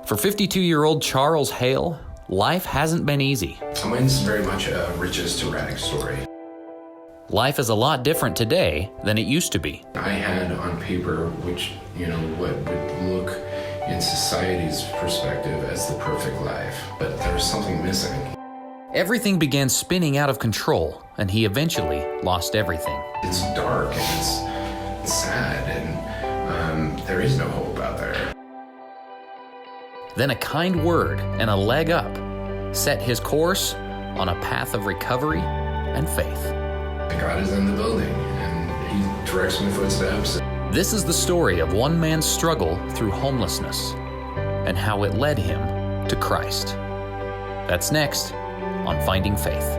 For 52-year-old Charles Hale, life hasn't been easy. Mine's very much a riches to rags story. Life is a lot different today than it used to be. I had on paper, which, what would look in society's perspective as the perfect life, but there was something missing. Everything began spinning out of control, and he eventually lost everything. It's dark and it's sad, and there is no hope out there. Then a kind word and a leg up set his course on a path of recovery and faith. God is in the building, and He directs my footsteps. This is the story of one man's struggle through homelessness and how it led him to Christ. That's next on Finding Faith.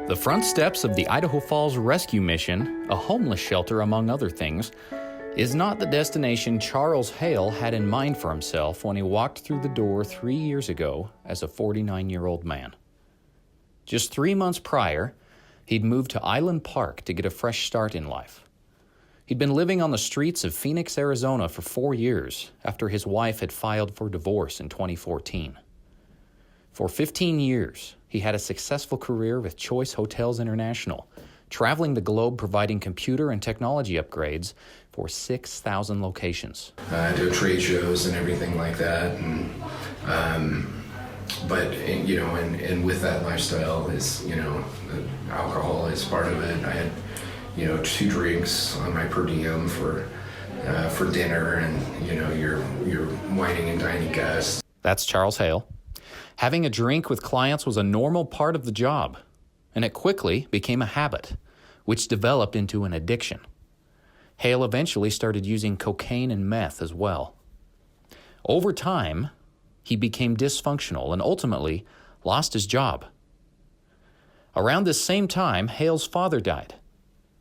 The front steps of the Idaho Falls Rescue Mission, a homeless shelter among other things, is not the destination Charles Hale had in mind for himself when he walked through the door 3 years ago as a 49-year-old man. Just 3 months prior, he'd moved to Island Park to get a fresh start in life. He'd been living on the streets of Phoenix, Arizona for 4 years after his wife had filed for divorce in 2014. For 15 years, he had a successful career with Choice Hotels International, traveling the globe providing computer and technology upgrades for 6,000 locations. I do trade shows and everything like that, but with that lifestyle is, alcohol is part of it. I had, 2 drinks on my per diem for dinner, and you're whining and dining guests. That's Charles Hale. Having a drink with clients was a normal part of the job, and it quickly became a habit, which developed into an addiction. Hale eventually started using cocaine and meth as well. Over time, he became dysfunctional and ultimately lost his job. Around this same time, Hale's father died,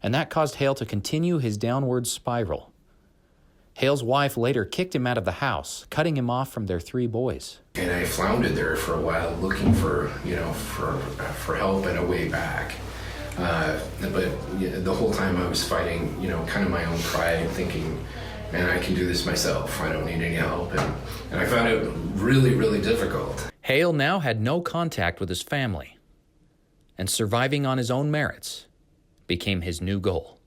and that caused Hale to continue his downward spiral. Hale's wife later kicked him out of the house, cutting him off from their 3 boys. And I floundered there for a while, looking for help and a way back. But the whole time I was fighting, kind of my own pride, thinking, man, I can do this myself. I don't need any help. And I found it really, really difficult. Hale now had no contact with his family, and surviving on his own merits became his new goal.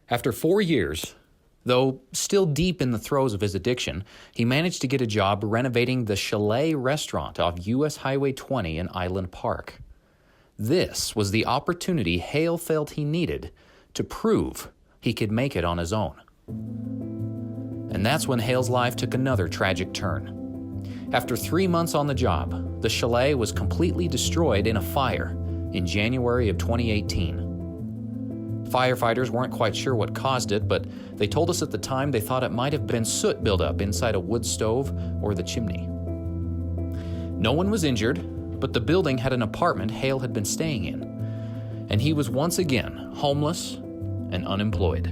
After 4 years, though still deep in the throes of his addiction, he managed to get a job renovating the Chalet restaurant off U.S. Highway 20 in Island Park. This was the opportunity Hale felt he needed to prove he could make it on his own. And that's when Hale's life took another tragic turn. After 3 months on the job, the Chalet was completely destroyed in a fire in January of 2018. Firefighters weren't quite sure what caused it, but they told us at the time they thought it might have been soot buildup inside a wood stove or the chimney. No one was injured, but the building had an apartment Hale had been staying in, and he was once again homeless and unemployed.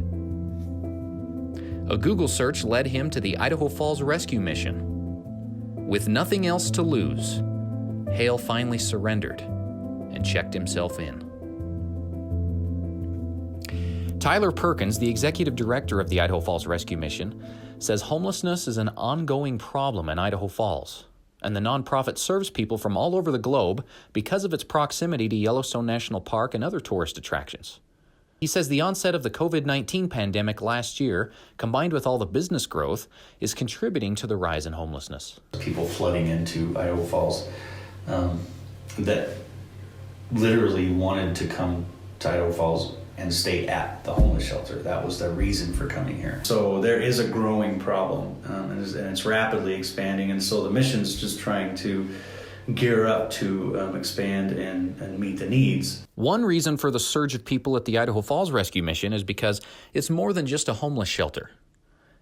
A Google search led him to the Idaho Falls Rescue Mission. With nothing else to lose, Hale finally surrendered and checked himself in. Tyler Perkins, the executive director of the Idaho Falls Rescue Mission, says homelessness is an ongoing problem in Idaho Falls, and the nonprofit serves people from all over the globe because of its proximity to Yellowstone National Park and other tourist attractions. He says the onset of the COVID-19 pandemic last year, combined with all the business growth, is contributing to the rise in homelessness. People flooding into Idaho Falls that literally wanted to come to Idaho Falls and stay at the homeless shelter. That was the reason for coming here. So there is a growing problem, and it's rapidly expanding, and so the mission's just trying to gear up to expand and meet the needs. One reason for the surge of people at the Idaho Falls Rescue Mission is because it's more than just a homeless shelter.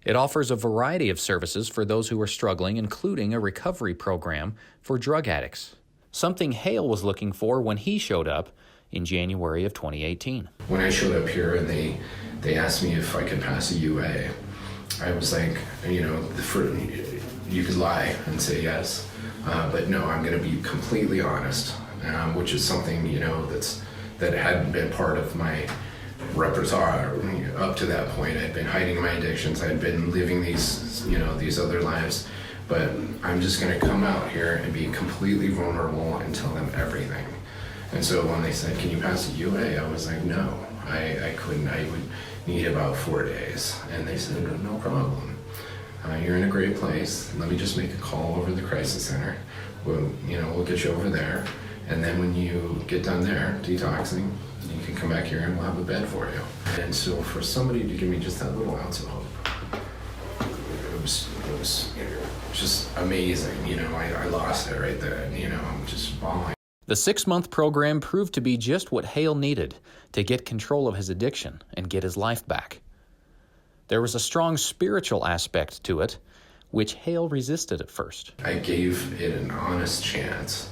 It offers a variety of services for those who are struggling, including a recovery program for drug addicts. something Hale was looking for when he showed up in January of 2018. When I showed up here and they asked me if I could pass a UA, I was like, you could lie and say yes, but no, I'm going to be completely honest, which is something, that hadn't been part of my repertoire up to that point. I'd been hiding my addictions. I'd been living these other lives, but I'm just going to come out here and be completely vulnerable and tell them everything. And so when they said, can you pass a UA? I was like, no, I couldn't. I would need about 4 days. And they said, no problem. You're in a great place. Let me just make a call over the crisis center. We'll get you over there. And then when you get done there, detoxing, you can come back here and we'll have a bed for you. And so for somebody to give me just that little ounce of hope, it was just amazing. I lost it right there. I'm just bawling. The 6-month program proved to be just what Hale needed to get control of his addiction and get his life back. There was a strong spiritual aspect to it, which Hale resisted at first. I gave it an honest chance.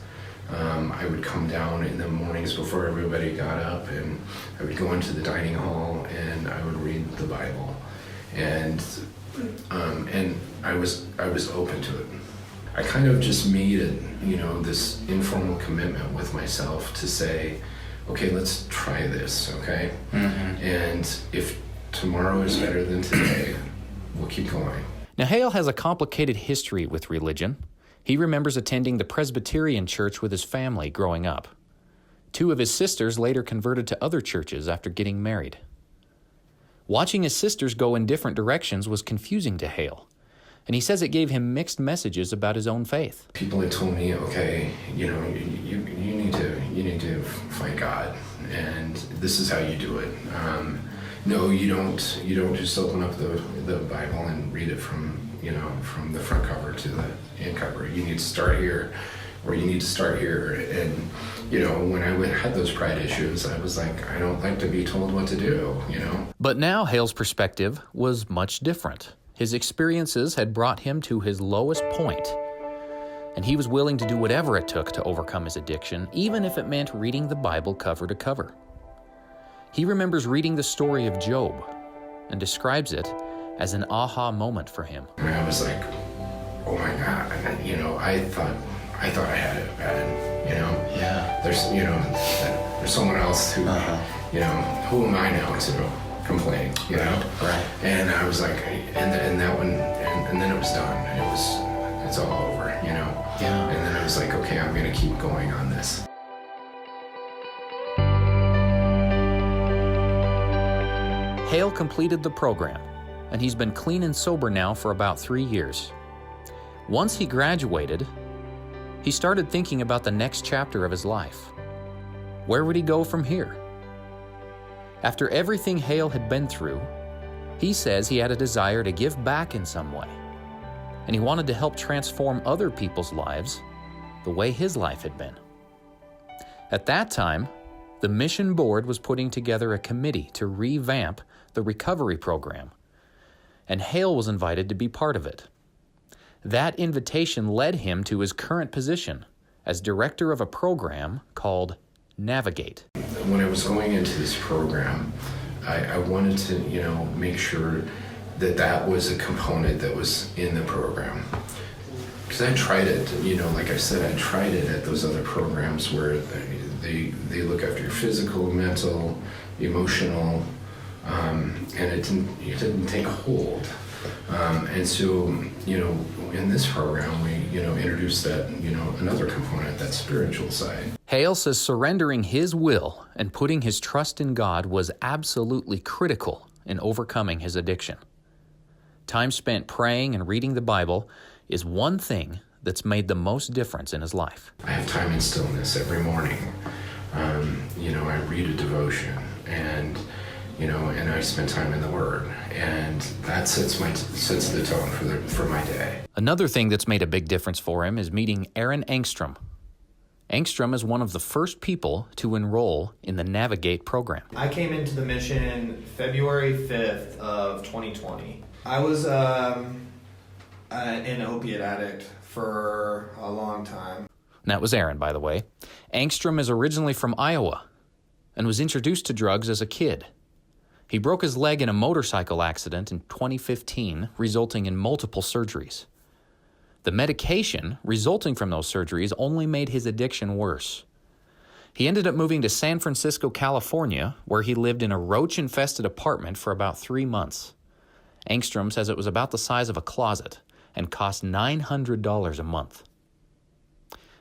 I would come down in the mornings before everybody got up, and I would go into the dining hall and I would read the Bible, and I was open to it. I kind of just made it, this informal commitment with myself to say, okay, let's try this, okay? Mm-hmm. And if tomorrow is better than today, we'll keep going. Now, Hale has a complicated history with religion. He remembers attending the Presbyterian church with his family growing up. 2 of his sisters later converted to other churches after getting married. Watching his sisters go in different directions was confusing to Hale, and he says it gave him mixed messages about his own faith. People had told me, okay, you need to find God, and this is how you do it. No, you don't just open up the Bible and read it from the front cover to the end cover. You need to start here, or you need to start here. And when I had those pride issues, I was like, I don't like to be told what to do. But now Hale's perspective was much different. His experiences had brought him to his lowest point, and he was willing to do whatever it took to overcome his addiction, even if it meant reading the Bible cover to cover. He remembers reading the story of Job and describes it as an aha moment for him. And I was like, oh my God, I thought I had it bad, Yeah. There's someone else who, who am I now to complain, Right. And I was like, and that one, and then it was done. It's all over, Yeah. And then I was like, okay, I'm gonna keep going on this. Hale completed the program, and he's been clean and sober now for about 3 years. Once he graduated, he started thinking about the next chapter of his life. Where would he go from here? After everything Hale had been through, he says he had a desire to give back in some way, and he wanted to help transform other people's lives the way his life had been. At that time, the mission board was putting together a committee to revamp the recovery program, and Hale was invited to be part of it. That invitation led him to his current position as director of a program called Navigate. When I was going into this program, I wanted to, make sure that was a component that was in the program. Because I tried it, like I said, I tried it at those other programs where they look after your physical, mental, emotional, and it didn't take hold. And so, in this program, we, introduced that, another component, that spiritual side. Hale says surrendering his will and putting his trust in God was absolutely critical in overcoming his addiction. Time spent praying and reading the Bible is one thing that's made the most difference in his life. I have time in stillness every morning. I read a devotion, and I spend time in the Word, and that sets the tone for my day. Another thing that's made a big difference for him is meeting Aaron Engstrom. Engstrom is one of the first people to enroll in the Navigate program. I came into the mission February 5th of 2020. I was an opiate addict for a long time. That was Aaron, by the way. Engstrom is originally from Iowa and was introduced to drugs as a kid. He broke his leg in a motorcycle accident in 2015, resulting in multiple surgeries. The medication resulting from those surgeries only made his addiction worse. He ended up moving to San Francisco, California, where he lived in a roach-infested apartment for about 3 months. Engstrom says it was about the size of a closet and cost $900 a month.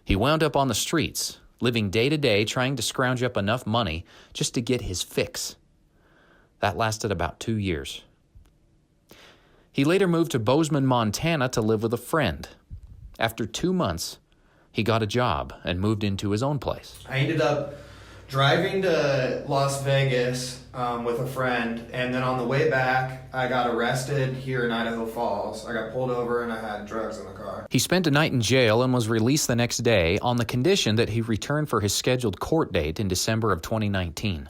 He wound up on the streets, living day to day trying to scrounge up enough money just to get his fix. That lasted about 2 years. He later moved to Bozeman, Montana to live with a friend. After 2 months, he got a job and moved into his own place. I ended up driving to Las Vegas with a friend, and then on the way back, I got arrested here in Idaho Falls. I got pulled over and I had drugs in the car. He spent a night in jail and was released the next day on the condition that he return for his scheduled court date in December of 2019.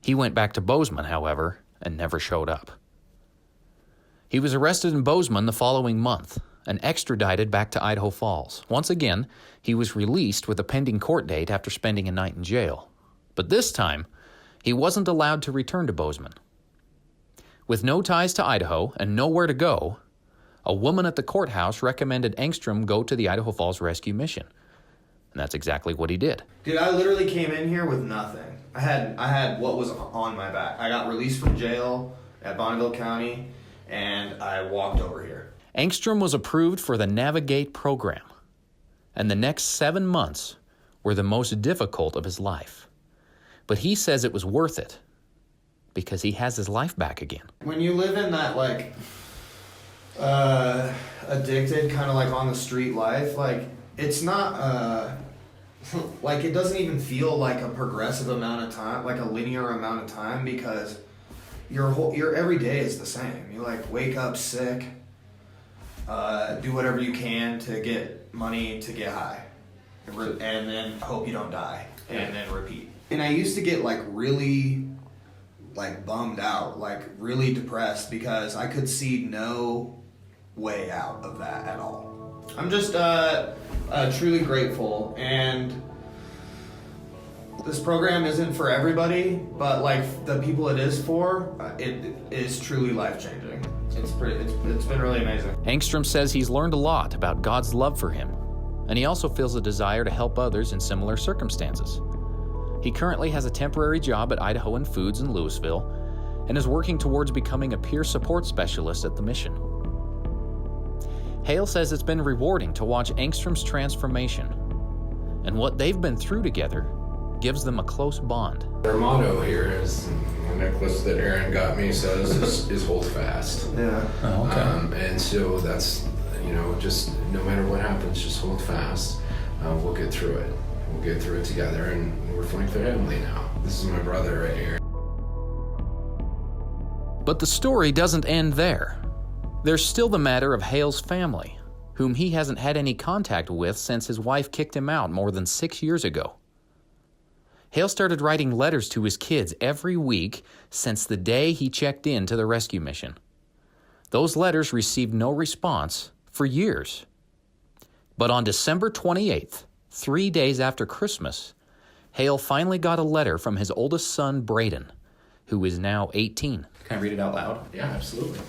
He went back to Bozeman, however, and never showed up. He was arrested in Bozeman the following month and extradited back to Idaho Falls. Once again, he was released with a pending court date after spending a night in jail. But this time, he wasn't allowed to return to Bozeman. With no ties to Idaho and nowhere to go, a woman at the courthouse recommended Engstrom go to the Idaho Falls Rescue Mission. And that's exactly what he did. Dude, I literally came in here with nothing. I had what was on my back. I got released from jail at Bonneville County, and I walked over here. Engstrom was approved for the Navigate program, and the next 7 months were the most difficult of his life. But he says it was worth it because he has his life back again. When you live in that, addicted, kind of like on the street life, it's not, it doesn't even feel like a progressive amount of time, like a linear amount of time, because your every day is the same. You wake up sick, do whatever you can to get money to get high, and then hope you don't die, and then repeat. And I used to get really bummed out, really depressed, because I could see no way out of that at all. I'm just truly grateful, and this program isn't for everybody, but the people it is for, it is truly life-changing. It's been really amazing. Engstrom says he's learned a lot about God's love for him, and he also feels a desire to help others in similar circumstances. He currently has a temporary job at Idaho Foods in Louisville and is working towards becoming a peer support specialist at the mission. Hale says it's been rewarding to watch Engstrom's transformation, and what they've been through together gives them a close bond. Our motto here is, the necklace that Aaron got me says, is hold fast. Yeah. Oh, okay. And so that's, just no matter what happens, just hold fast. We'll get through it. We'll get through it together, and we're like family now. This is my brother right here. But the story doesn't end there. There's still the matter of Hale's family, whom he hasn't had any contact with since his wife kicked him out more than 6 years ago. Hale started writing letters to his kids every week since the day he checked in to the rescue mission. Those letters received no response for years. But on December 28th, 3 days after Christmas, Hale finally got a letter from his oldest son, Braden, who is now 18. Can I read it out loud? Yeah, absolutely.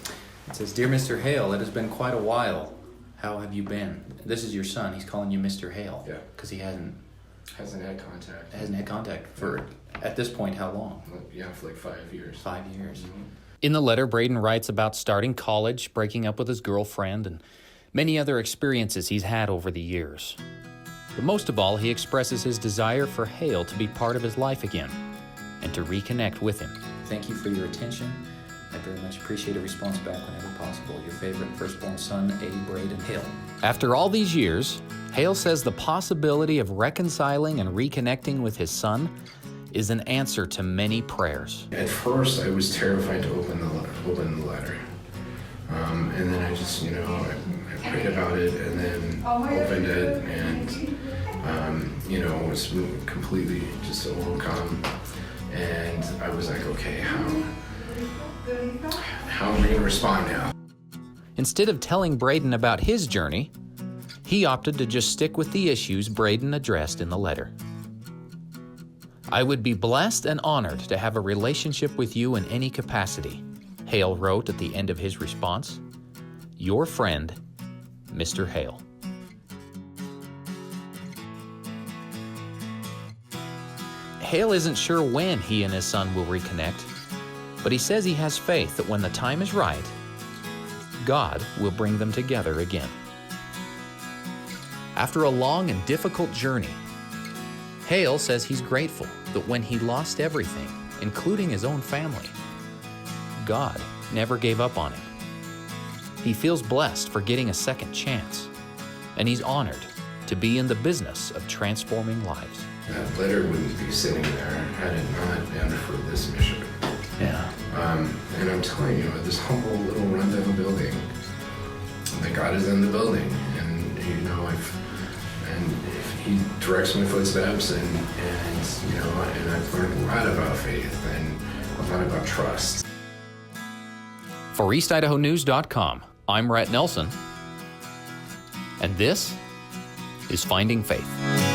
It says, "Dear Mr. Hale, it has been quite a while. How have you been?" This is your son. He's calling you Mr. Hale. Yeah. Because he hasn't had contact. for, at this point, how long? Yeah, for 5 years. 5 years. Mm-hmm. In the letter, Braden writes about starting college, breaking up with his girlfriend, and many other experiences he's had over the years. But most of all, he expresses his desire for Hale to be part of his life again and to reconnect with him. Thank you for your attention. I very much appreciate a response back whenever possible. Your favorite firstborn son, A. Braden Hale. After all these years, Hale says the possibility of reconciling and reconnecting with his son is an answer to many prayers. At first, I was terrified to open the letter. And then I just, I prayed about it and then opened it and, was completely just overcome. And I was like, okay, how am I going to respond now? Instead of telling Braden about his journey, he opted to just stick with the issues Braden addressed in the letter. "I would be blessed and honored to have a relationship with you in any capacity," Hale wrote at the end of his response. "Your friend, Mr. Hale." Hale isn't sure when he and his son will reconnect, but he says he has faith that when the time is right, God will bring them together again. After a long and difficult journey, Hale says he's grateful that when he lost everything, including his own family, God never gave up on him. He feels blessed for getting a second chance, and he's honored to be in the business of transforming lives. That letter wouldn't be sitting there had it not been for this mission. Yeah. And I'm telling you, this humble little rundown building, that God is in the building, and if He directs my footsteps, and I've learned a lot about faith and a lot about trust. For EastIdahoNews.com, I'm Rhett Nelson, and this is Finding Faith.